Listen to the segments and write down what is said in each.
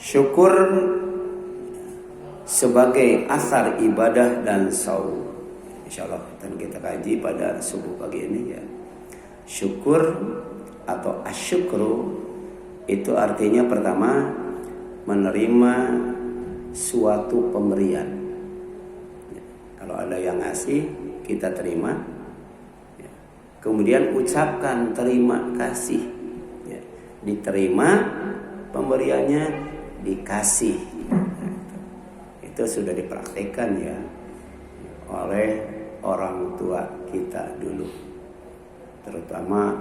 Syukur sebagai asar ibadah dan saum. Insyaallah kita kaji pada subuh pagi ini ya. Syukur atau asyukru itu artinya pertama menerima suatu pemberian. Kalau ada yang ngasih kita terima. Kemudian ucapkan terima kasih. Diterima pemberiannya, dikasih. Itu sudah dipraktikkan ya oleh orang tua kita dulu, terutama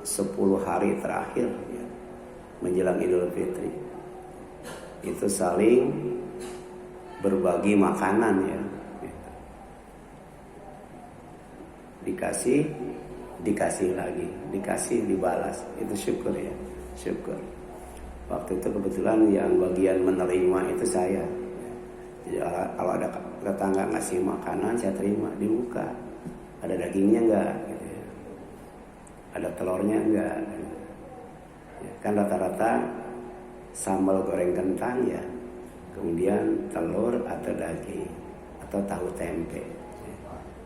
10 hari terakhir ya, menjelang Idul Fitri. Itu saling berbagi makanan ya. Dikasih lagi, dikasih dibalas. Itu syukur ya, syukur. Waktu itu kebetulan yang bagian menerima itu saya. Jadi kalau ada tetangga ngasih makanan saya terima, dibuka. Ada dagingnya enggak gitu ya. Ada telurnya enggak. Ya, kan rata-rata sambal goreng kentang ya. Kemudian telur atau daging atau tahu tempe.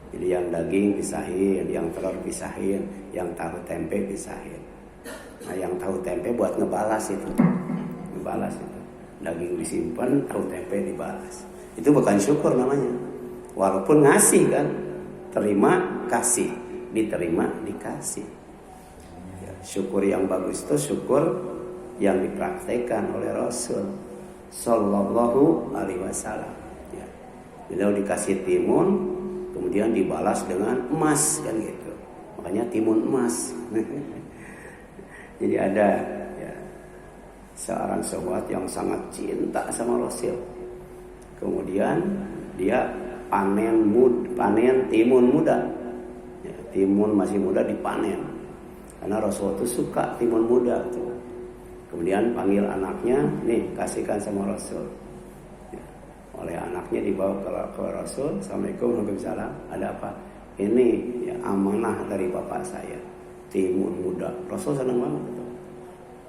Jadi yang daging pisahin, yang telur pisahin, yang tahu tempe pisahin. Nah yang tahu tempe buat ngebalas itu. Ngebalas itu. Daging disimpan, tahu tempe dibalas. Itu bukan syukur namanya. Walaupun ngasih kan. Terima, kasih. Diterima, dikasih. Ya, syukur yang bagus itu syukur yang dipraktekkan oleh Rasul Sallallahu Alaihi Wasallam. Ya. Beliau dikasih timun, kemudian dibalas dengan emas kan gitu. Makanya timun emas. Jadi ada ya, seorang sahabat yang sangat cinta sama Rasul. Kemudian dia panen timun muda. Ya, timun masih muda dipanen. Karena Rasul itu suka timun muda tuh. Kemudian panggil anaknya, nih kasihkan sama Rasul. Ya, oleh anaknya dibawa ke Rasul. Assalamualaikum warahmatullahi wabarakatuh. Ada apa? Ini ya, amanah dari bapak saya. Timun muda. Rasul senang banget.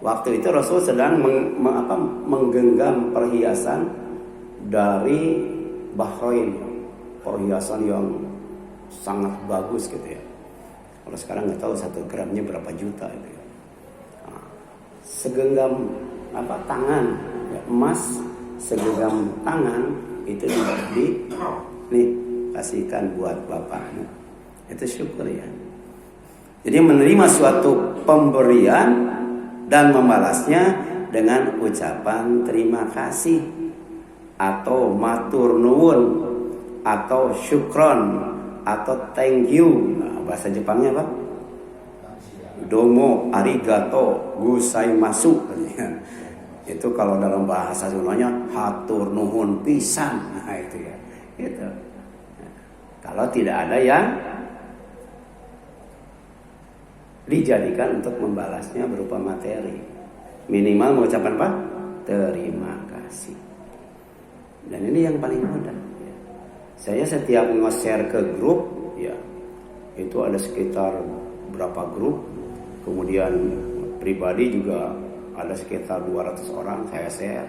Waktu itu Rasul sedang menggenggam perhiasan dari Bahrain, perhiasan yang sangat bagus gitu ya. Kalau sekarang nggak tahu 1 gramnya berapa juta itu ya. Nah, segenggam tangan ya, emas segenggam tangan itu nih kasihkan buat bapakmu. Itu syukur ya. Jadi menerima suatu pemberian dan membalasnya dengan ucapan terima kasih atau matur nuwun atau syukron atau thank you. Nah, bahasa Jepangnya apa? Domo arigato gozaimasu. Itu kalau dalam bahasa Sundanya hatur nuhun pisan. Nah, itu ya. Gitu. Nah, kalau tidak ada yang dijadikan untuk membalasnya berupa materi, minimal mengucapkan apa? Terima kasih. Dan ini yang paling mudah ya. Saya setiap nge-share ke grup ya, itu ada sekitar berapa grup. Kemudian pribadi juga ada sekitar 200 orang saya share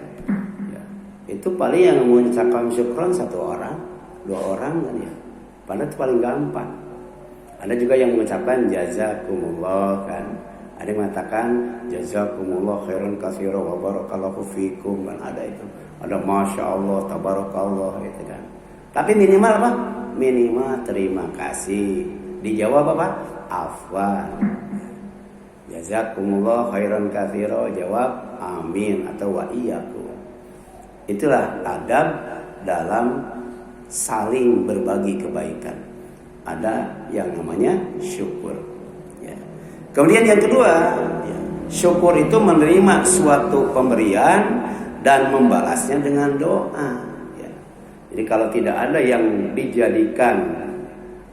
ya. Itu paling yang mengucapkan syukron 1 orang 2 orang kan ya. Padahal itu paling gampang. Ada juga yang mengucapkan jazakumullah kan. Ada yang mengatakan jazakumullah khairan katsira wa barakallahu fikum kan, ada itu. Ada masya Allah, tabarakallah gitu kan. Tapi minimal apa? Minimal terima kasih. Dijawab apa? Afwan. Jazakumullah khairan katsira, jawab amin atau wa iyyakum. Itulah adab dalam saling berbagi kebaikan. Ada yang namanya syukur ya. Kemudian yang kedua ya, syukur itu menerima suatu pemberian dan membalasnya dengan doa ya. Jadi kalau tidak ada yang dijadikan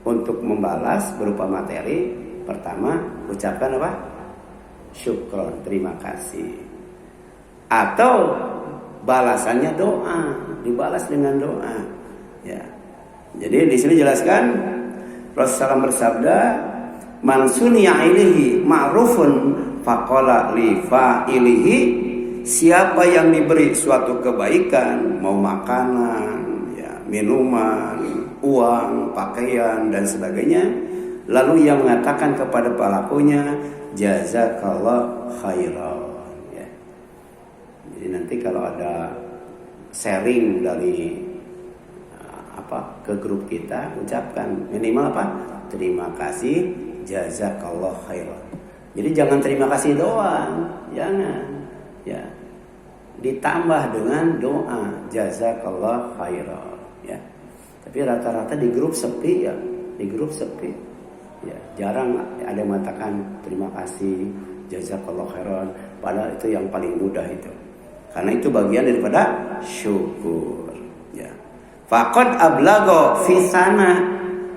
untuk membalas berupa materi, pertama ucapkan apa? Syukron, terima kasih. Atau balasannya doa, dibalas dengan doa ya. Jadi di sini jelaskan Rasulullah bersabda, "Man suniya ilaihi ma'rufun faqala li fa'ilihi siapa yang diberi suatu kebaikan, mau makanan, ya, minuman, uang, pakaian dan sebagainya, lalu ia mengatakan kepada pelakunya, jazakallah khairan. Ya. Jadi nanti kalau ada sharing dari ke grup kita, ucapkan minimal apa? Terima kasih, jazakallah khairan. Jadi jangan terima kasih doang, jangan. Ya. Ditambah dengan doa, jazakallah khairan. Ya. Tapi rata-rata di grup sepi ya, di grup sepi. Ya, jarang ada yang mengatakan terima kasih, jazakallah khairan. Padahal itu yang paling mudah itu. Karena itu bagian daripada syukur. Ya. Faqad ablagha fi sana,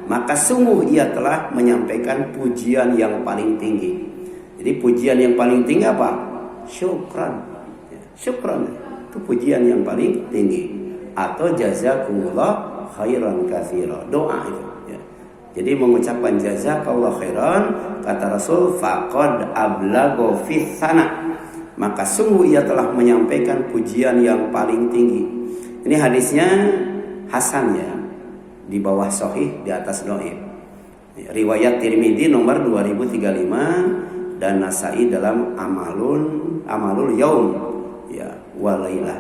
maka sungguh ia telah menyampaikan pujian yang paling tinggi. Jadi pujian yang paling tinggi apa? Syukran. Ya, syukran itu pujian yang paling tinggi. Atau jazakumullah khairan katsira, doa itu. Ya. Jadi mengucapkan jazakallah khairan, kata Rasul, faqad ablagha fi sana, maka sungguh ia telah menyampaikan pujian yang paling tinggi. Ini hadisnya hasan ya, di bawah sahih, di atas dhaif. Riwayat Tirmidzi nomor 2035 dan Nasai dalam Amalul Yaum ya walailah.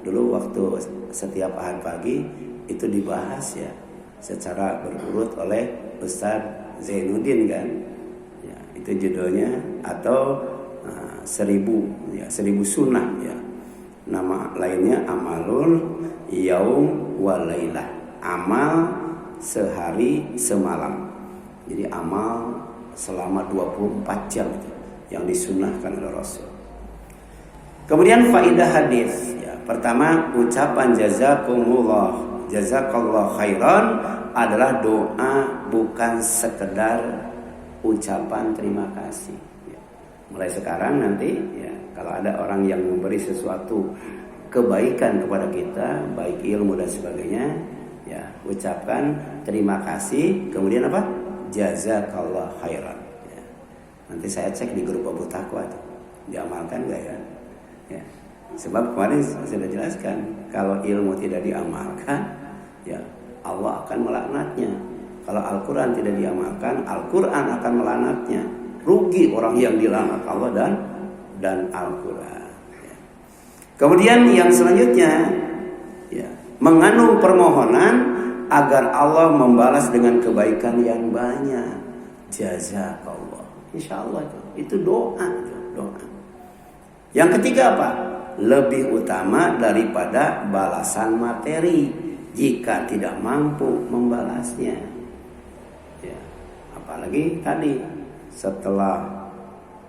Dulu waktu setiap ahad pagi itu dibahas ya secara berurut oleh Ustaz Zainuddin kan. Ya, itu judulnya atau 1000 sunnah ya. Nama lainnya Amalul Yaum walailah, amal sehari semalam. Jadi amal selama 24 jam itu yang disunnahkan oleh Rasul. Kemudian faidah hadis ya. Pertama, ucapan jazakallah khairan adalah doa, bukan sekedar ucapan terima kasih. Ya. Mulai sekarang nanti ya, kalau ada orang yang memberi sesuatu kebaikan kepada kita, baik ilmu dan sebagainya, ya ucapkan terima kasih, kemudian apa? Jazakallah khairan. Ya. Nanti saya cek di grup Abu Taqwa itu, diamalkan nggak ya? Ya. Sebab kemarin saya sudah jelaskan, kalau ilmu tidak diamalkan, ya Allah akan melaknatnya. Kalau Al-Quran tidak diamalkan, Al-Quran akan melaknatnya. Rugi orang yang dilaknat Allah dan Al-Quran. Kemudian yang selanjutnya ya, mengandung permohonan agar Allah membalas dengan kebaikan yang banyak. Jazakallah. Insyaallah itu doa. Yang ketiga apa? Lebih utama daripada balasan materi jika tidak mampu membalasnya. Ya, apalagi tadi setelah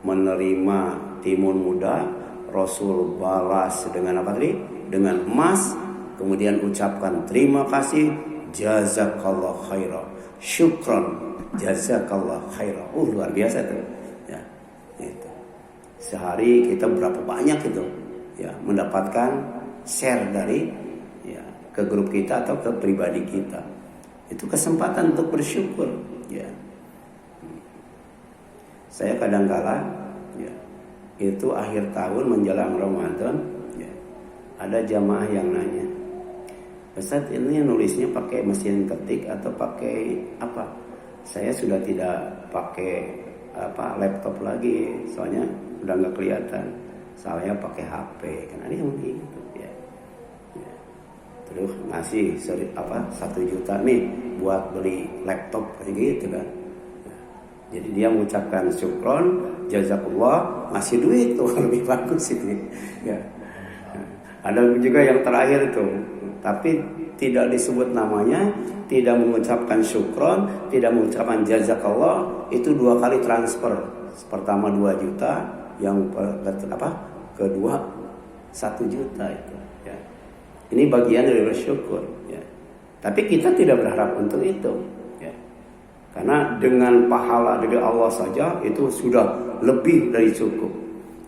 menerima timun muda, Rasul balas dengan apa tadi? Dengan emas, kemudian ucapkan terima kasih, jazakallah khairan, syukran, jazakallah khairan. Luar biasa tuh. Ya, itu. Sehari kita berapa banyak itu ya mendapatkan share dari ya ke grup kita atau ke pribadi kita. Itu kesempatan untuk bersyukur ya. Saya kadang-kala ya, itu akhir tahun menjelang Ramadan ya, ada jamaah yang nanya, Ustaz ini nulisnya pakai mesin ketik atau pakai apa? Saya sudah tidak pakai laptop lagi, soalnya udah nggak kelihatan. Saya pakai HP, kan ada yang begitu ya. Ya. Terus ngasih 1 juta nih buat beli laptop kayak gitu kan. Jadi dia mengucapkan syukron, jazakallah, ngasih duit tuh lebih bagus itu. Ya. Ada juga yang terakhir itu, tapi tidak disebut namanya, tidak mengucapkan syukron, tidak mengucapkan jazakallah, itu 2 kali transfer. Pertama 2 juta, yang kedua 1 juta itu. Ya. Ini bagian dari bersyukur. Ya. Tapi kita tidak berharap untuk itu. Karena dengan pahala dari Allah saja itu sudah lebih dari cukup.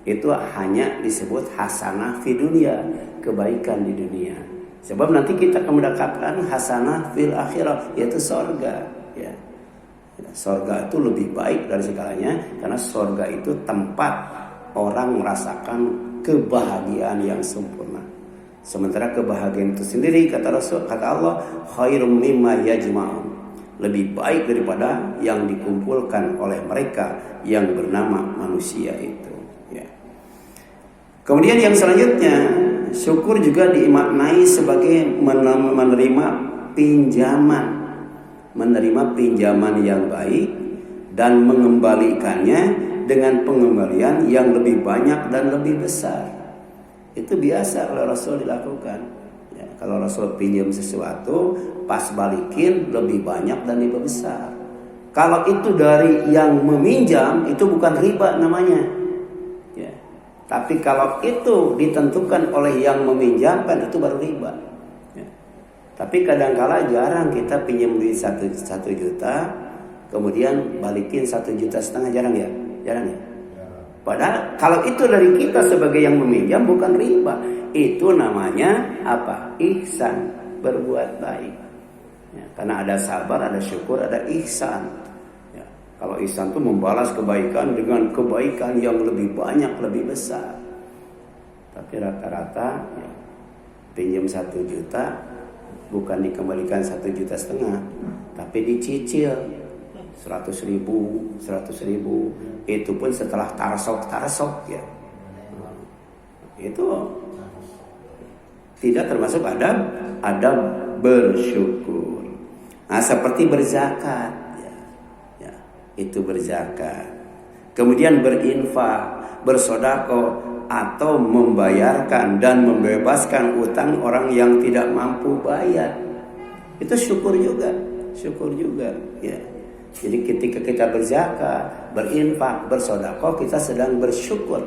Itu hanya disebut hasanah fi dunia, kebaikan di dunia. Sebab nanti kita akan mendapatkan hasanah fil akhirah, yaitu sorga. Ya. Sorga itu lebih baik dari segalanya, karena sorga itu tempat orang merasakan kebahagiaan yang sempurna. Sementara kebahagiaan itu sendiri kata Rasul, kata Allah, khairum mimma yajma'un, lebih baik daripada yang dikumpulkan oleh mereka yang bernama manusia itu. Ya. Kemudian yang selanjutnya, syukur juga dimaknai sebagai menerima pinjaman yang baik dan mengembalikannya dengan pengembalian yang lebih banyak dan lebih besar. Itu biasa kalau Rasul dilakukan. Ya, kalau Rasul pinjam sesuatu, pas balikin lebih banyak dan lebih besar. Kalau itu dari yang meminjam, itu bukan riba namanya. Ya. Tapi kalau itu ditentukan oleh yang meminjamkan, itu baru riba. Ya. Tapi kadangkala jarang kita pinjam duit 1 juta, kemudian balikin 1,5 juta, jarang ya? Jarang ya? Padahal kalau itu dari kita sebagai yang meminjam bukan riba. Itu namanya apa? Ihsan, berbuat baik. Ya, karena ada sabar, ada syukur, ada ihsan. Ya, kalau ihsan itu membalas kebaikan dengan kebaikan yang lebih banyak, lebih besar. Tapi rata-rata ya, pinjam 1 juta bukan dikembalikan 1,5 juta, tapi dicicil 100.000, itu pun setelah tarsok ya. Itu tidak termasuk adab bersyukur. Nah, seperti berzakat ya, itu berzakat. Kemudian berinfak, bersedekah, atau membayarkan dan membebaskan utang orang yang tidak mampu bayar. Itu syukur juga ya. Jadi ketika kita berzakat, berinfak, bersedekah, kita sedang bersyukur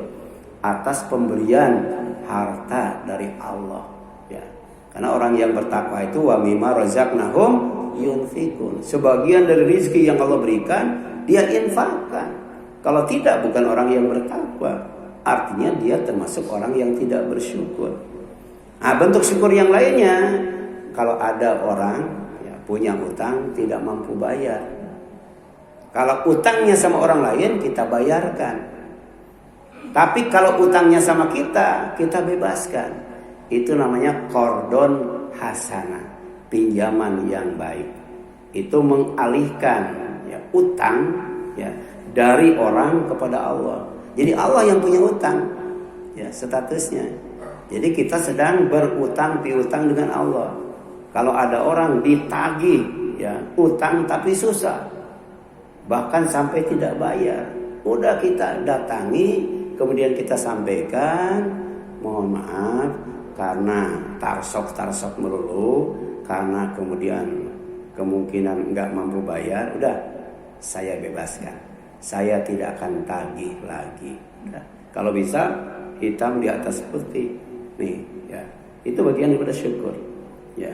atas pemberian harta dari Allah. Ya. Karena orang yang bertakwa itu wa mimma razaqnahum yunfikun. Sebagian dari rezeki yang Allah berikan, dia infakkan. Kalau tidak, bukan orang yang bertakwa. Artinya dia termasuk orang yang tidak bersyukur. Nah, bentuk syukur yang lainnya, kalau ada orang ya, punya utang tidak mampu bayar. Kalau utangnya sama orang lain, kita bayarkan. Tapi kalau utangnya sama kita bebaskan. Itu namanya qardon hasanah, pinjaman yang baik. Itu mengalihkan ya, utang ya, dari orang kepada Allah. Jadi Allah yang punya utang ya, statusnya. Jadi kita sedang berutang piutang dengan Allah. Kalau ada orang ditagih ya, utang tapi susah, bahkan sampai tidak bayar, udah kita datangi, kemudian kita sampaikan, mohon maaf karena tarsok melulu, karena kemudian kemungkinan nggak mampu bayar, udah saya bebaskan, saya tidak akan tagih lagi. Udah. Kalau bisa hitam di atas putih, nih ya, itu bagian daripada syukur ya.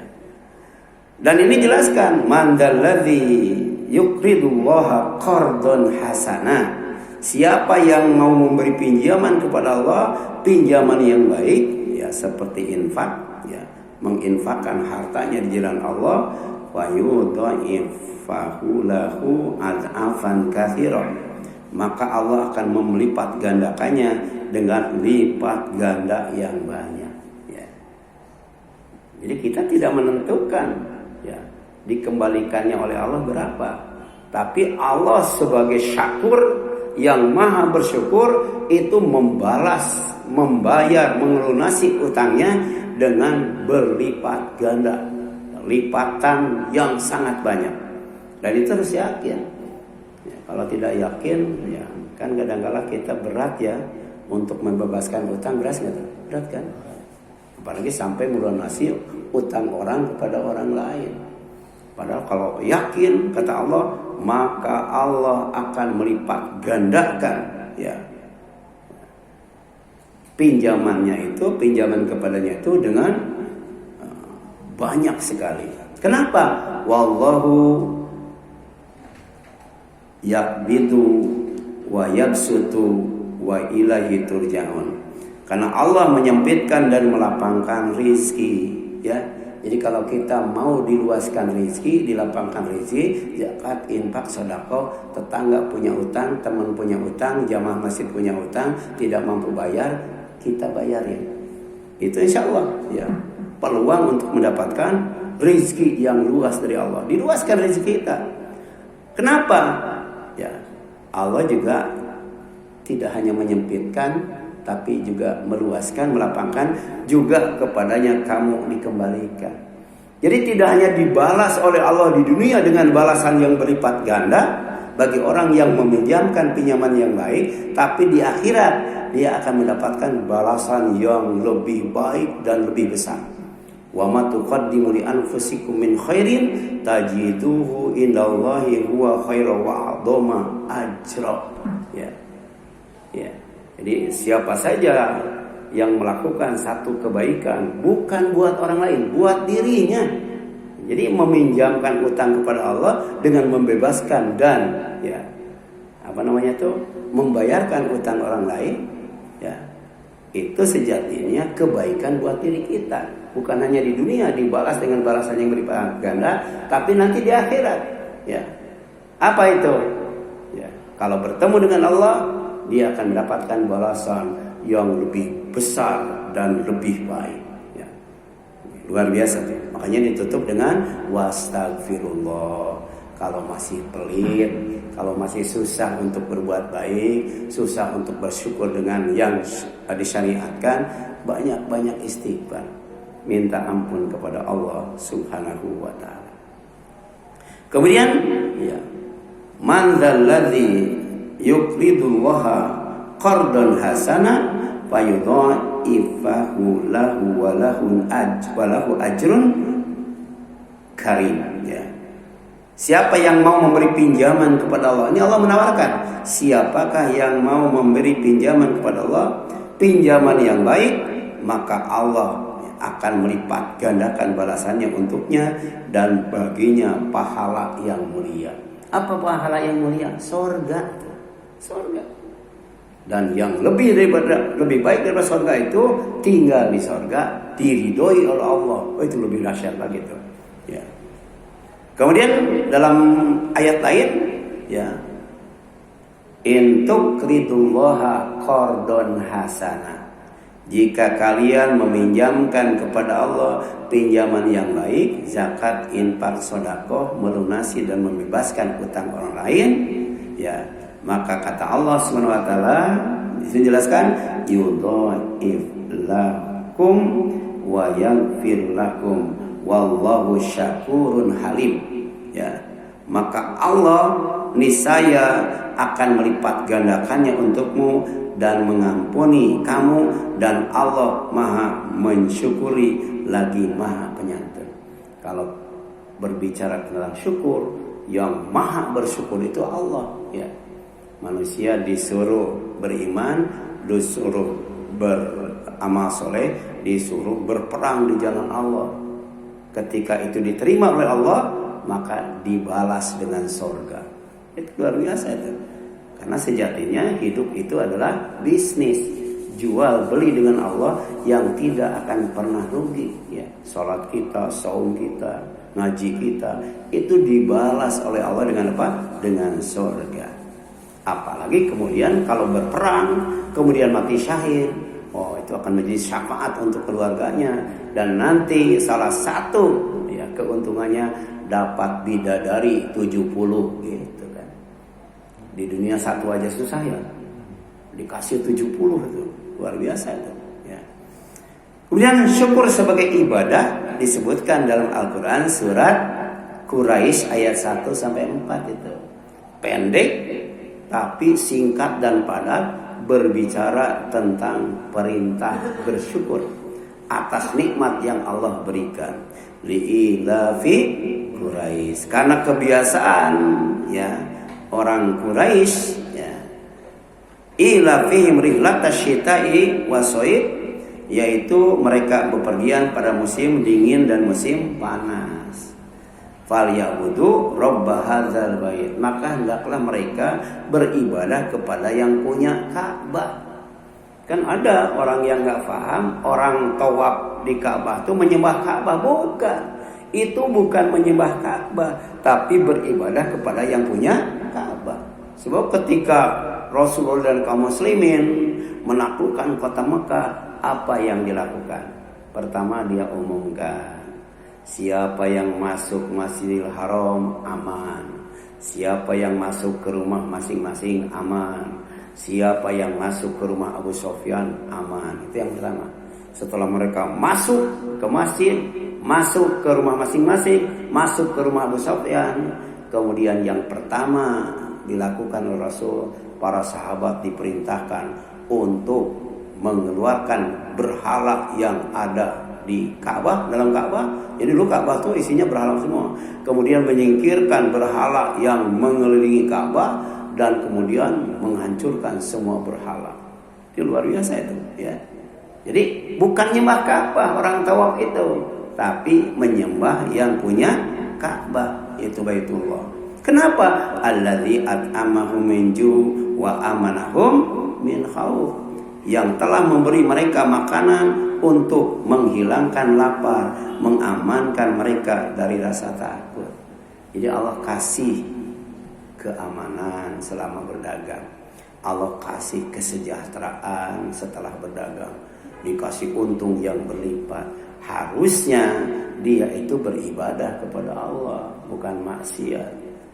Dan ini jelaskan mandalladzi yuqridullaha qardon hasanah. Siapa yang mau memberi pinjaman kepada Allah, pinjaman yang baik ya, seperti infak ya, menginfakkan hartanya di jalan Allah, wa yudha'ifahu lahu ad'afan katsira, maka Allah akan melipat gandakannya dengan lipat ganda yang banyak ya. Jadi kita tidak menentukan ya, dikembalikannya oleh Allah berapa. Tapi Allah sebagai syakur yang maha bersyukur itu membalas, membayar, melunasi utangnya dengan berlipat ganda, lipatan yang sangat banyak. Dan itu harus yakin ya, kalau tidak yakin ya, kan kadang-kadang kita berat ya untuk membebaskan utang. Berat kan? Apalagi sampai melunasi utang orang kepada orang lain. Padahal kalau yakin, kata Allah, maka Allah akan melipat gandakan ya, pinjamannya itu, pinjaman kepadanya itu dengan banyak sekali. Kenapa? Wallahu yaqbidu wa yabsutu wa ilaihi turja'un. Karena Allah menyempitkan dan melapangkan rizki ya. Jadi kalau kita mau diluaskan rezeki, dilapangkan rezeki, zakat, infak, sedekah, tetangga punya utang, teman punya utang, jamaah masjid punya utang, tidak mampu bayar, kita bayarin. Itu insya Allah ya, peluang untuk mendapatkan rezeki yang luas dari Allah. Diluaskan rezeki kita. Kenapa? Ya, Allah juga tidak hanya menyempitkan, tapi juga meluaskan, melapangkan, juga kepadanya kamu dikembalikan. Jadi tidak hanya dibalas oleh Allah di dunia dengan balasan yang berlipat ganda bagi orang yang meminjamkan pinjaman yang baik, tapi di akhirat dia akan mendapatkan balasan yang lebih baik dan lebih besar. Wa ma tuqaddimu li anfusikum min khairin tajiduhu indallahi huwa khairan wa 'azama ajra. Ya. Ya. Jadi siapa saja yang melakukan satu kebaikan bukan buat orang lain, buat dirinya. Jadi meminjamkan utang kepada Allah dengan membebaskan dan ya membayarkan utang orang lain, ya itu sejatinya kebaikan buat diri kita. Bukan hanya di dunia dibalas dengan balasan yang berlipat ganda, tapi nanti di akhirat. Ya, apa itu? Ya, kalau bertemu dengan Allah, dia akan mendapatkan balasan yang lebih besar dan lebih baik. Ya, luar biasa tuh. Makanya ditutup dengan wastagfirullah. Kalau masih pelit, kalau masih susah untuk berbuat baik, susah untuk bersyukur dengan yang disyariatkan, banyak-banyak istighfar. Minta ampun kepada Allah Subhanahu wa ta'ala. Kemudian ya, man dzalladzi yuqridullaha qardan hasana fayudha'ifahu lahu wa lahu ajrun karim. Ya. Siapa yang mau memberi pinjaman kepada Allah? Ini Allah menawarkan. Siapakah yang mau memberi pinjaman kepada Allah? Pinjaman yang baik, maka Allah akan melipat gandakan balasannya untuknya dan baginya pahala yang mulia. Apa pahala yang mulia? Surga. Surga. Dan yang lebih baik daripada surga itu tinggal di surga, diridhoi oleh Allah. Oh, itu lebih dahsyat lagi tuh. Ya. Kemudian dalam ayat lain ya, in tuqridullaha qardon hasana. Jika kalian meminjamkan kepada Allah pinjaman yang baik, zakat, infak, sedekah, melunasi dan membebaskan utang orang lain, ya, maka kata Allah Subhanahu wa taala, dijelaskan yudhaif lakum wa yaghfir lakum wallahu syakurun halim. Ya, maka Allah niscaya akan melipat gandakannya untukmu dan mengampuni kamu, dan Allah maha mensyukuri lagi maha penyantun. Kalau berbicara tentang syukur, yang maha bersyukur itu Allah. Ya, manusia disuruh beriman, disuruh beramal soleh, disuruh berperang di jalan Allah. Ketika itu diterima oleh Allah, maka dibalas dengan surga. Itu luar biasa itu. Karena sejatinya hidup itu adalah bisnis, jual beli dengan Allah yang tidak akan pernah rugi. Ya, salat kita, saum kita, ngaji kita itu dibalas oleh Allah dengan apa? Dengan surga. Apalagi kemudian kalau berperang, kemudian mati syahid, oh itu akan menjadi syafaat untuk keluarganya, dan nanti salah satu ya keuntungannya dapat bidadari 70 gitu. Di dunia satu aja susah ya, dikasih 70 itu luar biasa itu. Ya. Kemudian syukur sebagai ibadah disebutkan dalam Al-Quran surat Quraisy ayat 1-4 itu. Pendek tapi singkat dan padat, berbicara tentang perintah bersyukur atas nikmat yang Allah berikan. Li'ilafi Quraisy, karena kebiasaan ya orang Quraisy ya, ila fihim rihlatash syita'i wasoib, yaitu mereka bepergian pada musim dingin dan musim panas. Falyabudu rabb hadzal bait, maka hendaklah mereka beribadah kepada yang punya Ka'bah. Kan ada orang yang enggak paham, orang tawaf di Ka'bah itu menyembah Ka'bah. Bukan. Itu bukan menyembah Ka'bah, tapi beribadah kepada yang punya Ka'bah. Sebab ketika Rasulullah dan kaum muslimin menaklukkan kota Mekah, apa yang dilakukan? Pertama dia umumkan, siapa yang masuk Masjidil Haram aman, siapa yang masuk ke rumah masing-masing aman, siapa yang masuk ke rumah Abu Sofyan aman. Itu yang pertama. Setelah mereka masuk ke masjid, masuk ke rumah masing-masing, masuk ke rumah Abu Sofyan, kemudian yang pertama dilakukan oleh Rasul, para sahabat diperintahkan untuk mengeluarkan berhala yang ada di Ka'bah, dalam Ka'bah. Jadi dulu Ka'bah itu isinya berhala semua. Kemudian menyingkirkan berhala yang mengelilingi Ka'bah dan kemudian menghancurkan semua berhala. Itu luar biasa itu, ya. Jadi bukan nyembah Ka'bah orang tawaf itu, tapi menyembah yang punya Ka'bah, yaitu Baitullah. Kenapa? Alladzi at'amahum min ju' wa amanahum min khauf. Yang telah memberi mereka makanan untuk menghilangkan lapar, mengamankan mereka dari rasa takut. Jadi Allah kasih keamanan selama berdagang. Allah kasih kesejahteraan setelah berdagang. Dikasih untung yang berlipat. Harusnya dia itu beribadah kepada Allah, bukan maksiat,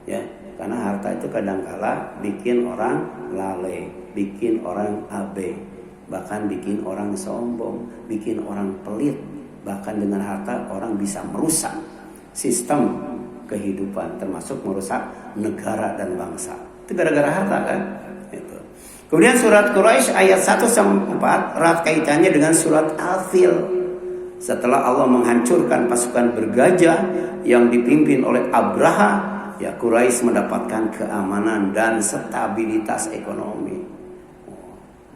ya. Karena harta itu kadangkala bikin orang lalai, bikin orang abe, bahkan bikin orang sombong, bikin orang pelit. Bahkan dengan harta orang bisa merusak sistem kehidupan, termasuk merusak negara dan bangsa. Itu gara-gara harta kan. Itu. Kemudian surat Quraisy ayat 1-4 erat kaitannya dengan surat Al-Fil. Setelah Allah menghancurkan pasukan bergajah yang dipimpin oleh Abraha, ya Quraisy mendapatkan keamanan dan stabilitas ekonomi.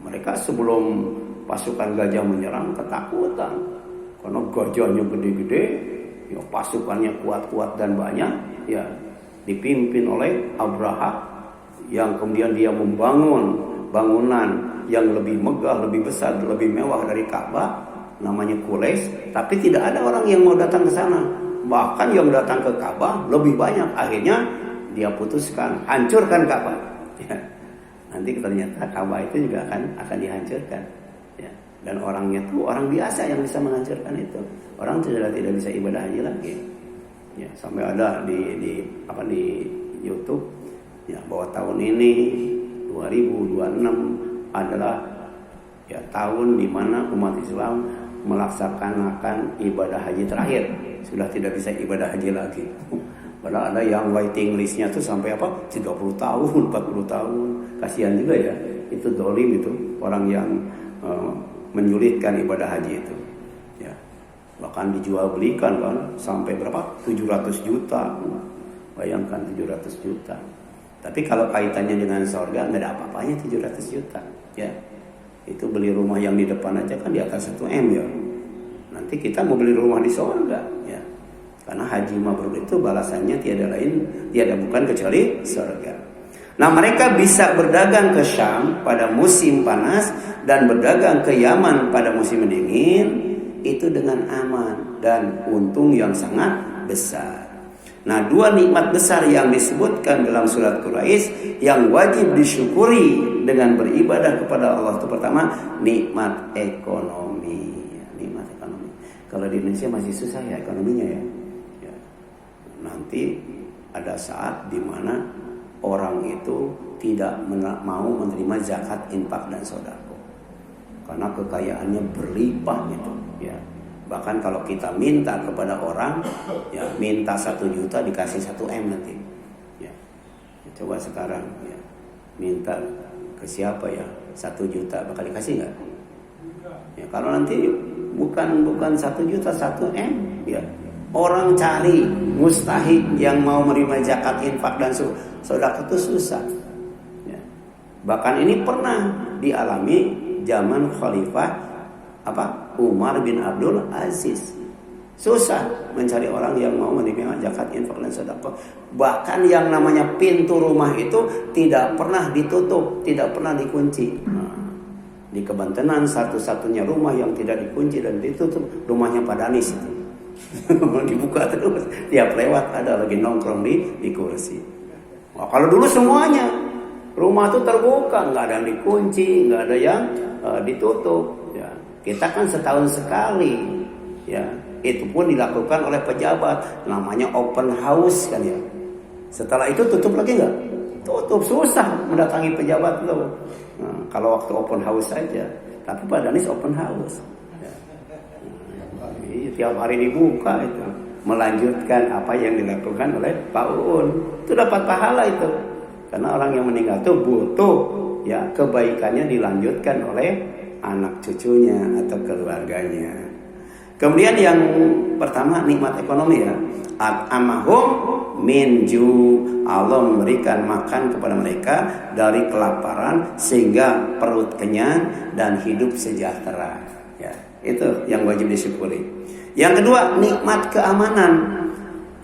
Mereka sebelum pasukan gajah menyerang ketakutan karena gajahnya gede-gede, ya pasukannya kuat-kuat dan banyak, ya dipimpin oleh Abraha yang kemudian dia membangun bangunan yang lebih megah, lebih besar, lebih mewah dari Ka'bah, namanya Quraisy, tapi tidak ada orang yang mau datang ke sana. Bahkan yang datang ke Ka'bah lebih banyak. Akhirnya dia putuskan hancurkan Ka'bah. Ya. Nanti ternyata Ka'bah itu juga akan dihancurkan. Ya. Dan orangnya itu orang biasa yang bisa menghancurkan itu. Orang tidak bisa ibadah haji lagi. Ya, sampai ada di YouTube, ya, bahwa tahun ini 2026 adalah ya tahun di mana umat Islam melaksanakan ibadah haji terakhir. Sudah tidak bisa ibadah haji lagi. Padahal ada yang waiting listnya tuh sampai 30 tahun, 40 tahun. Kasihan juga ya. Itu dolim itu orang yang menyulitkan ibadah haji itu. Ya. Bahkan dijual belikan kan sampai berapa? 700 juta. Bayangkan 700 juta. Tapi kalau kaitannya dengan surga nggak ada apa-apanya 700 juta. Ya. Itu beli rumah yang di depan aja kan di atas 1 M ya. Nanti kita mau beli rumah di surga ya. Karena haji mabrur itu balasannya tiada bukan kecuali surga. Nah, mereka bisa berdagang ke Syam pada musim panas dan berdagang ke Yaman pada musim dingin itu dengan aman dan untung yang sangat besar. Nah, 2 nikmat besar yang disebutkan dalam surat Quraisy yang wajib disyukuri dengan beribadah kepada Allah itu pertama nikmat ekonomi. Nikmat ekonomi. Kalau di Indonesia masih susah ya ekonominya ya. Nanti ada saat di mana orang itu tidak mau menerima zakat, infak dan sedekah karena kekayaannya berlimpah gitu ya. Bahkan kalau kita minta kepada orang, ya minta 1 juta dikasih 1 M nanti. Ya. Coba sekarang ya, minta ke siapa ya 1 juta bakal dikasih nggak? Ya kalau nanti bukan 1 juta 1 M, ya orang cari mustahik yang mau menerima zakat, infak dan sedekah itu susah. Ya. Bahkan ini pernah dialami zaman Khalifah Umar bin Abdul Aziz. Susah mencari orang yang mau menerima zakat, infak dan sedekah. Bahkan yang namanya pintu rumah itu tidak pernah ditutup, tidak pernah dikunci. Di Kebantenan satu-satunya rumah yang tidak dikunci dan ditutup rumahnya Pak Danis itu. Dibuka terus, tiap lewat ada lagi nongkrong di kursi. Kalau dulu semuanya rumah itu terbuka, nggak ada yang dikunci, nggak ada yang ditutup. Ya. Kita kan setahun sekali, ya. Itu pun dilakukan oleh pejabat, namanya open house kan ya. Setelah itu tutup lagi nggak? Tutup, susah mendatangi pejabat tuh. Nah, kalau waktu open house saja, tapi Pak Danis open house. Ya. Tiap hari dibuka itu, melanjutkan apa yang dilakukan oleh Pak Uun. Itu dapat pahala itu, karena orang yang meninggal itu butuh ya kebaikannya dilanjutkan oleh anak cucunya atau keluarganya. Kemudian yang pertama nikmat ekonomi ya. Amahum minju, Allah memberikan makan kepada mereka dari kelaparan sehingga perut kenyang dan hidup sejahtera. Ya, itu yang wajib disyukuri. Yang kedua nikmat keamanan.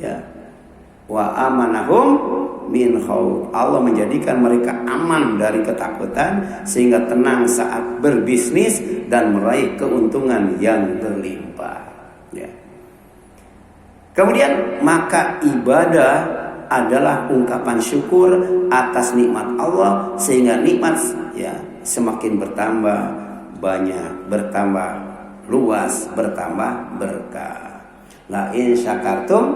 Ya. Wa amanahum min khauf. Allah menjadikan mereka aman dari ketakutan sehingga tenang saat berbisnis dan meraih keuntungan yang berlimpah. Ya. Kemudian maka ibadah adalah ungkapan syukur atas nikmat Allah sehingga nikmat ya semakin bertambah banyak, bertambah luas, bertambah berkah. La in syakartum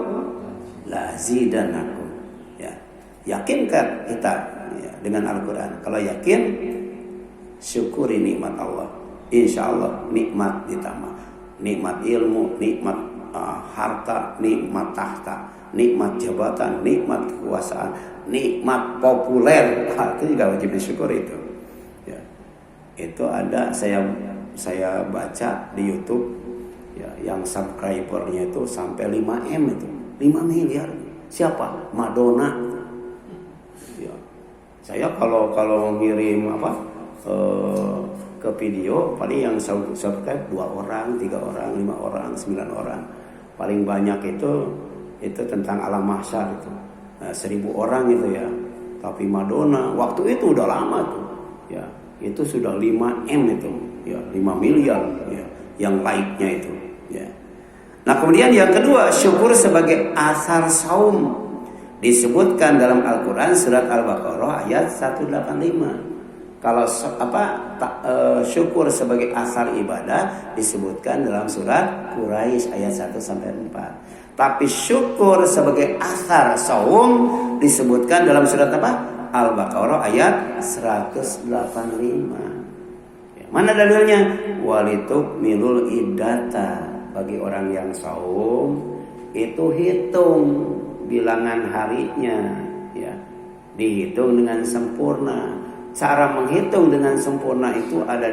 la zidanakum. Ya. Yakinkah kita ya, dengan Al-Quran? Kalau yakin, syukuri nikmat Allah. Insya Allah nikmat ditambah. Nikmat ilmu, nikmat harta, nikmat tahta, nikmat jabatan, nikmat kekuasaan, nikmat populer. Itu juga wajib disyukuri itu. Ya. Itu ada saya baca di YouTube ya, yang subscribernya itu sampai 5M itu. 5 miliar. Siapa? Madonna. Ya. Saya kalau ngirim ke video paling yang subscribe 2 orang, 3 orang, 5 orang, 9 orang. Paling banyak itu tentang alam mahsyar itu. 1000 orang itu ya. Tapi Madonna waktu itu udah lama tuh. Ya, itu sudah 5M itu. Ya, 5 miliar ya yang like-nya itu, ya. Nah, kemudian yang kedua, syukur sebagai asar saum. Disebutkan dalam Al-Qur'an surat Al-Baqarah ayat 185. Kalau syukur sebagai asar ibadah disebutkan dalam surat Quraisy ayat 1 sampai 4. Tapi syukur sebagai asar saum disebutkan dalam surat apa? Al-Baqarah ayat 185. Mana dalilnya? Walituk milul iddata. Bagi orang yang saum itu hitung bilangan harinya ya. Dihitung dengan sempurna. Cara menghitung dengan sempurna itu ada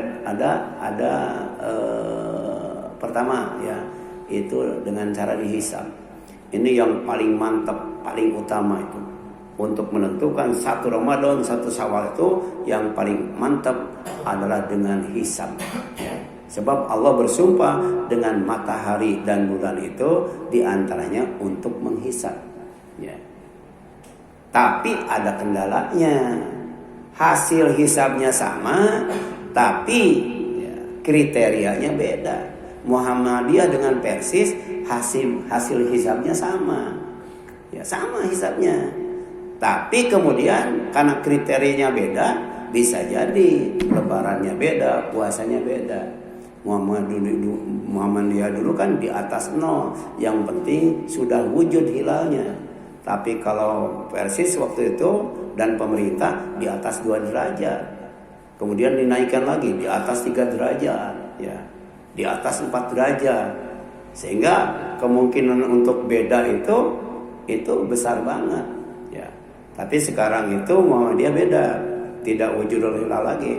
pertama ya, itu dengan cara dihisab. Ini yang paling mantap, paling utama itu. Untuk menentukan 1 Ramadan, 1 Syawal itu yang paling mantap adalah dengan hisab. Ya. Sebab Allah bersumpah dengan matahari dan bulan itu diantaranya untuk menghisab. Ya. Tapi ada kendalanya. Hasil hisabnya sama, tapi ya, kriterianya beda. Muhammadiyah dengan Persis hasil hisabnya sama. Ya, sama hisabnya. Tapi kemudian karena kriterianya beda, bisa jadi lebarannya beda, puasanya beda. Muhammadiyah dulu kan di atas 0, yang penting sudah wujud hilalnya. Tapi kalau Persis waktu itu dan pemerintah di atas 2 derajat. Kemudian dinaikkan lagi di atas 3 derajat, ya. Di atas 4 derajat. Sehingga kemungkinan untuk beda itu besar banget, ya. Tapi sekarang itu Muhammadiyah beda, tidak wujudul hilal lagi.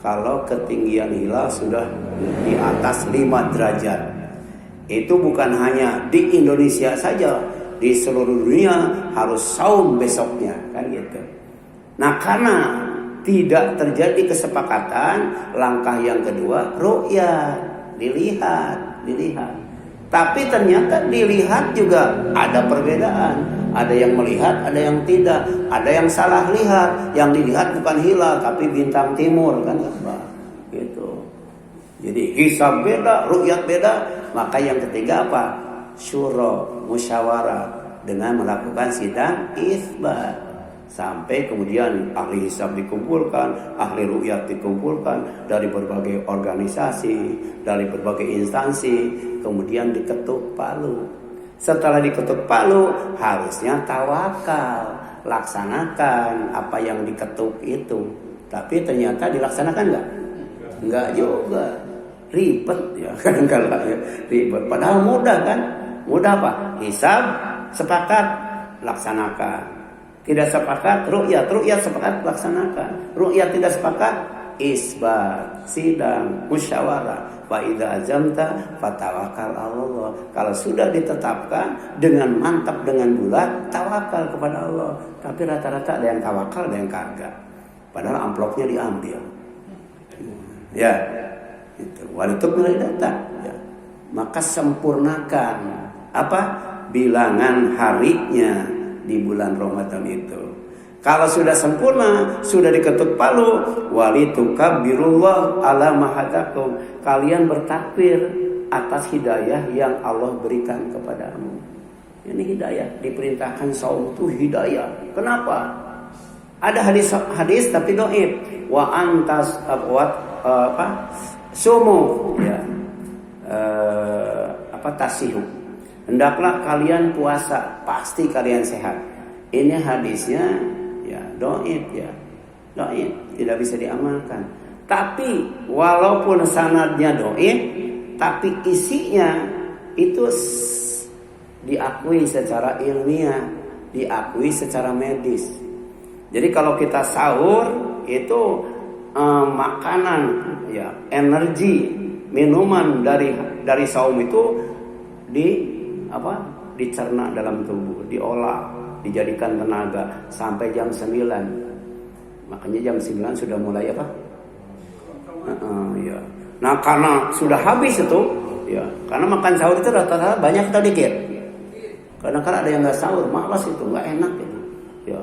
Kalau ketinggian hilal sudah di atas 5 derajat. Itu bukan hanya di Indonesia saja, di seluruh dunia harus saum besoknya, kan gitu. Nah, karena tidak terjadi kesepakatan, langkah yang kedua ru'yah, dilihat. Tapi ternyata dilihat juga ada perbedaan. Ada yang melihat, ada yang tidak. Ada yang salah lihat. Yang dilihat bukan hilal, tapi bintang timur, kan apa? Gitu. Jadi hisab beda, ru'yat beda. Maka yang ketiga apa? Syura, musyawarah dengan melakukan sidang isbat. Sampai kemudian ahli hisab dikumpulkan, ahli ru'yat dikumpulkan dari berbagai organisasi, dari berbagai instansi, kemudian diketuk palu. Setelah diketuk palu, harusnya tawakal, laksanakan apa yang diketuk itu. Tapi ternyata dilaksanakan enggak? Enggak juga. Ribet ya, kadang-kadang ya, ribet. Padahal mudah kan? Mudah apa? Hisab, sepakat, laksanakan. Tidak sepakat, ru'yat sepakat, laksanakan. Ru'yat tidak sepakat, isbat, sidang, musyawarah. Fa idza azamta fatawakkal 'alallah. Kalau sudah ditetapkan dengan mantap, dengan bulat, tawakal kepada Allah. Tapi rata-rata ada yang tawakal, ada yang kagak. Padahal amplopnya diambil. Ya, itu. Walitukmil data. Ya. Maka sempurnakan apa? Bilangan harinya di bulan Ramadan itu. Kalau sudah sempurna, sudah diketuk palu, walitukabbirullah ala mahadakum. Kalian bertakbir atas hidayah yang Allah berikan kepadamu. Ini hidayah, diperintahkan saum itu hidayah. Kenapa? Ada hadis tapi dhaif. Wa antas sumu ya. Tasihu. Hendaklah kalian puasa, pasti kalian sehat. Ini hadisnya ya dhaif ya. Dhaif, tidak bisa diamalkan. Tapi walaupun sanadnya dhaif, tapi isinya itu diakui secara ilmiah, diakui secara medis. Jadi kalau kita sahur itu makanan ya, energi, minuman dari saum itu dicerna dalam tubuh, diolah, dijadikan tenaga sampai jam 9. Makanya jam 9 sudah mulai apa? Ya. Nah, karena sudah habis itu, ya, karena makan sahur itu rata-rata banyak atau dikit? Kadang-kadang ada yang nggak sahur, malas itu, nggak enak itu. Ya.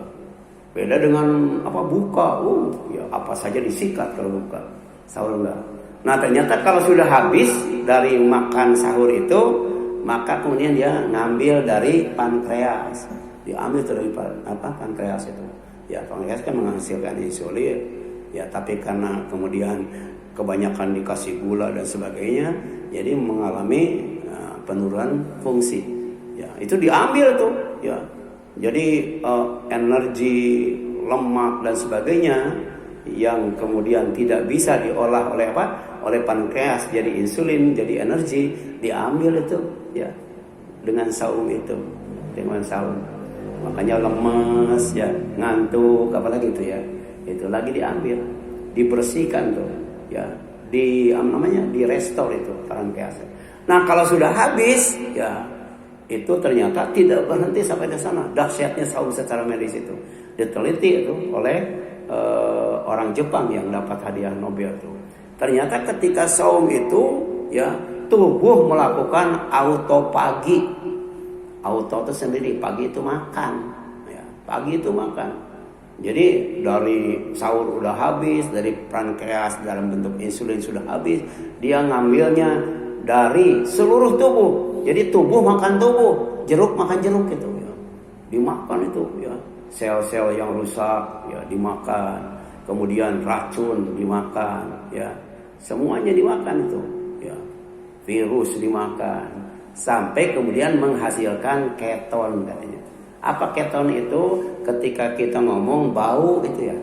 Beda dengan buka, ya apa saja disikat kalau buka, sahur enggak. Nah, ternyata kalau sudah habis dari makan sahur itu, maka kemudian dia ngambil dari pankreas, diambil dari pankreas itu. Ya, pankreas kan menghasilkan insulin, ya, tapi karena kemudian kebanyakan dikasih gula dan sebagainya, jadi mengalami penurunan fungsi. Ya, itu diambil tuh, ya. Jadi energi, lemak dan sebagainya yang kemudian tidak bisa diolah oleh pankreas jadi insulin, jadi energi, diambil itu ya dengan saum itu, dengan saum. Makanya lemes ya, ngantuk apalagi itu ya. Itu lagi diambil, dibersihkan tuh ya, di restore itu pankreas. Nah, kalau sudah habis ya, itu ternyata tidak berhenti sampai di sana. Dahsyatnya saum secara medis itu. Diteliti itu oleh orang Jepang yang dapat hadiah Nobel itu. Ternyata ketika saum itu ya, tubuh melakukan autopagi. Auto itu sendiri, pagi itu makan. Ya, pagi itu makan. Jadi dari sahur udah habis, dari pankreas dalam bentuk insulin sudah habis, dia ngambilnya dari seluruh tubuh. Jadi tubuh makan tubuh, jeruk makan jeruk gitu ya. Dimakan itu ya. Sel-sel yang rusak ya dimakan. Kemudian racun dimakan ya. Semuanya dimakan itu ya. Virus dimakan sampai kemudian menghasilkan keton katanya. Apa keton itu? Ketika kita ngomong bau itu ya.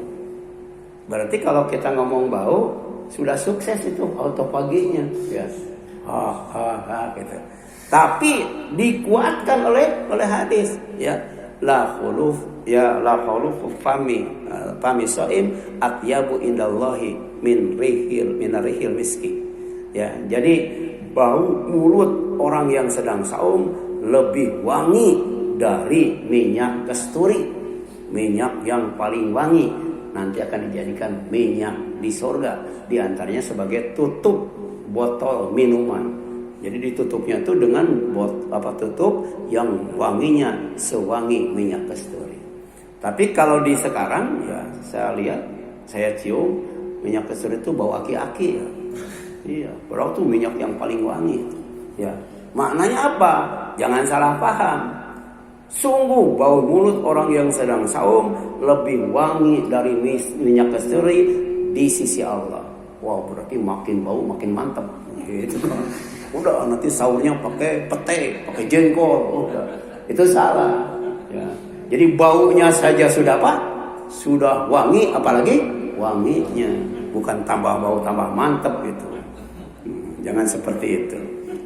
Berarti kalau kita ngomong bau sudah sukses itu autopaginya ya. Gitu. Tapi dikuatkan oleh hadis ya, la khuluf fami shaim atyabu indallahi min rihil miski ya. Jadi bau mulut orang yang sedang saum lebih wangi dari minyak kasturi, minyak yang paling wangi nanti akan dijadikan minyak di surga, di antaranya sebagai tutup botol minuman. Jadi ditutupnya itu dengan tutup yang wanginya sewangi minyak kasturi. Tapi kalau di sekarang ya saya lihat, saya cium minyak kasturi itu bau aki-aki ya. Iya, berarti itu minyak yang paling wangi. Ya, maknanya apa? Jangan salah paham. Sungguh bau mulut orang yang sedang saum lebih wangi dari minyak kasturi di sisi Allah. Wah, berarti makin bau makin mantap. Gitu. Udah nanti sahurnya pakai pete, pakai jengkol. Udah. Itu salah. Ya. Jadi baunya saja sudah apa? Sudah wangi, apalagi wanginya. Bukan tambah bau tambah mantap gitu. Jangan seperti itu.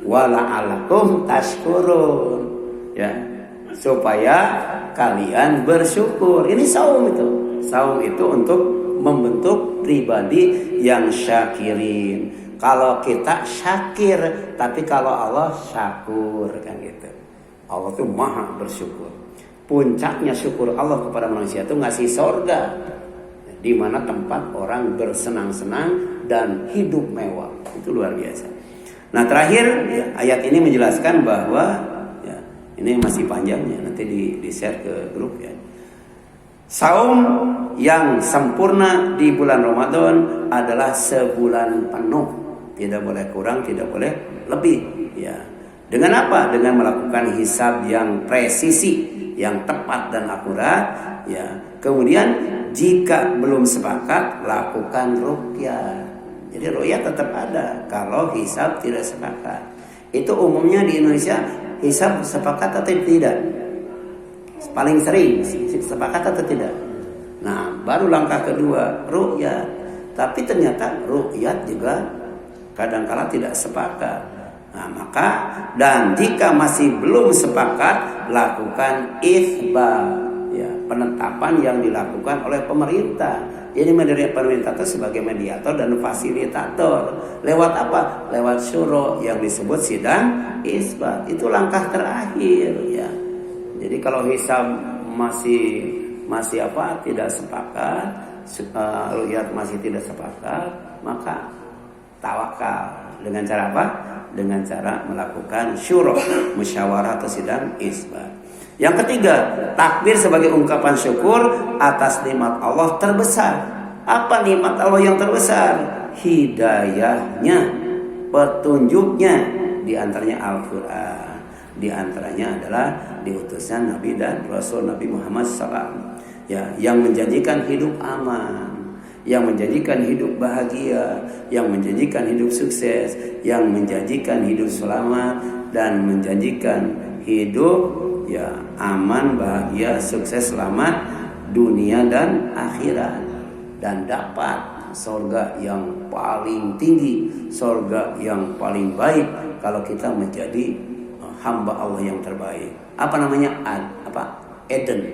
Wala'alakum tashkurun. Ya. Supaya kalian bersyukur. Ini saum itu. Saum itu untuk membentuk pribadi yang syakirin. Kalau kita syakir, tapi kalau Allah syakur kan gitu. Allah tuh maha bersyukur. Puncaknya syukur Allah kepada manusia itu ngasih sorga, di mana tempat orang bersenang-senang dan hidup mewah. Itu luar biasa. Nah terakhir ya, ayat ini menjelaskan bahwa ini masih panjangnya, nanti di-share ke grup ya. Saum yang sempurna di bulan Ramadan adalah sebulan penuh. Tidak boleh kurang, tidak boleh lebih ya. Dengan apa? Dengan melakukan hisab yang presisi, yang tepat dan akurat ya. Kemudian jika belum sepakat, lakukan ruqyah. Jadi ruqyah tetap ada kalau hisab tidak sepakat. Itu umumnya di Indonesia hisab sepakat atau tidak? Paling sering sepakat atau tidak? Nah, baru langkah kedua ruqyah. Tapi ternyata ruqyah juga kadang-kala tidak sepakat. Nah, maka dan jika masih belum sepakat, lakukan itsbah, ya, penetapan yang dilakukan oleh pemerintah. Jadi pemerintah itu sebagai mediator dan fasilitator. Lewat apa? Lewat syuro yang disebut sidang isbat. Itu langkah terakhir ya. Jadi kalau hisab masih apa? Tidak sepakat, ruqyah masih tidak sepakat, maka tawakal dengan cara apa? Dengan cara melakukan syuro, musyawarah atau sidang isbat. Yang ketiga, takbir sebagai ungkapan syukur atas nikmat Allah terbesar. Apa nikmat Allah yang terbesar? Hidayahnya, petunjuknya, di antaranya Al-Quran. Di antaranya adalah diutusnya Nabi dan Rasul Nabi Muhammad SAW. Ya, yang menjanjikan hidup aman, yang menjanjikan hidup bahagia, yang menjanjikan hidup sukses, yang menjanjikan hidup selamat, dan menjanjikan hidup ya aman, bahagia, sukses, selamat dunia dan akhirat, dan dapat surga yang paling tinggi, surga yang paling baik kalau kita menjadi hamba Allah yang terbaik. Apa namanya? Eden,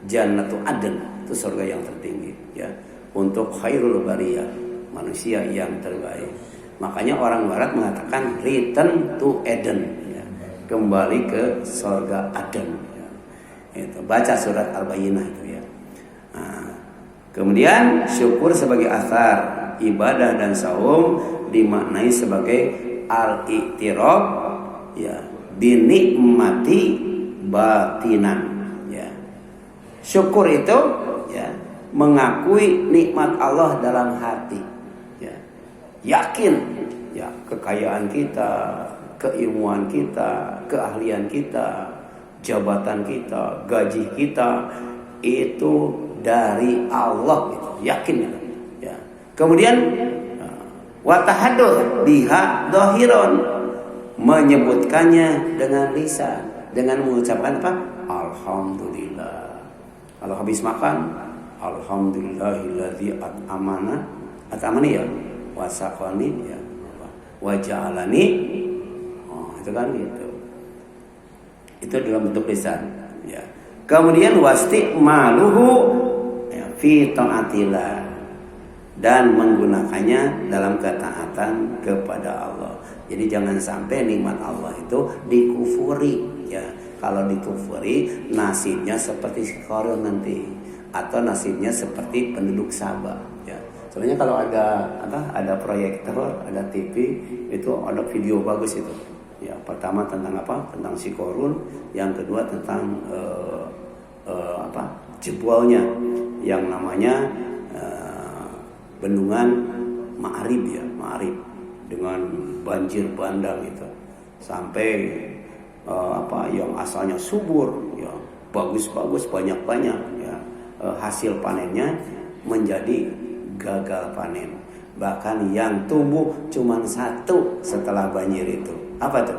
Jannatu Aden, itu surga yang tertinggi ya, untuk khairul bariyah, manusia yang terbaik. Makanya orang barat mengatakan return to Eden, kembali ke surga Aden ya. Itu baca surat Al-Bayyinah itu ya. Nah, kemudian syukur sebagai asar ibadah dan saum dimaknai sebagai al-i'tiraf ya binikmati batinan ya. Syukur itu ya mengakui nikmat Allah dalam hati ya. Yakin ya kekayaan kita, keilmuan kita, keahlian kita, jabatan kita, gaji kita itu dari Allah gitu. Yakin gitu. Ya. Kemudian wa tahadduts biha dhahiron, menyebutkannya dengan lisan, dengan mengucapkan apa? Alhamdulillah. Kalau habis makan, alhamdulillahilladzi at'amani ya, wasaqani ya, wa ja'alani. Itu kan gitu. Itu dalam bentuk lisan ya. Kemudian wasti'maluhu ya, fi ta'atillah, dan menggunakannya dalam ketaatan kepada Allah. Jadi jangan sampai nikmat Allah itu dikufuri ya. Kalau dikufuri nasibnya seperti Qarun nanti, atau nasibnya seperti penduduk Sabah ya. Sebenarnya kalau ada proyektor, ada TV, itu ada video bagus itu. Ya, pertama tentang apa? Tentang si Qarun, yang kedua tentang jebolnya yang namanya bendungan Ma'arib ya, Ma'arib, dengan banjir bandang itu. Sampai yang asalnya subur, ya, bagus-bagus, banyak-banyak, ya, hasil panennya menjadi gagal panen. Bahkan yang tumbuh cuma satu setelah banjir itu. Apa tuh?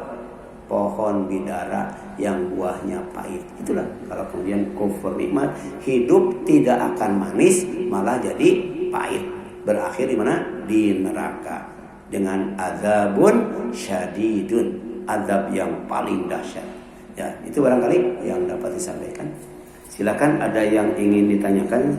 Pohon bidara yang buahnya pahit. Itulah kalau kemudian kufur nikmat, hidup tidak akan manis, malah jadi pahit. Berakhir di mana? Di neraka dengan azabun syadidun, azab yang paling dahsyat. Ya, itu barangkali yang dapat disampaikan. Silakan ada yang ingin ditanyakan.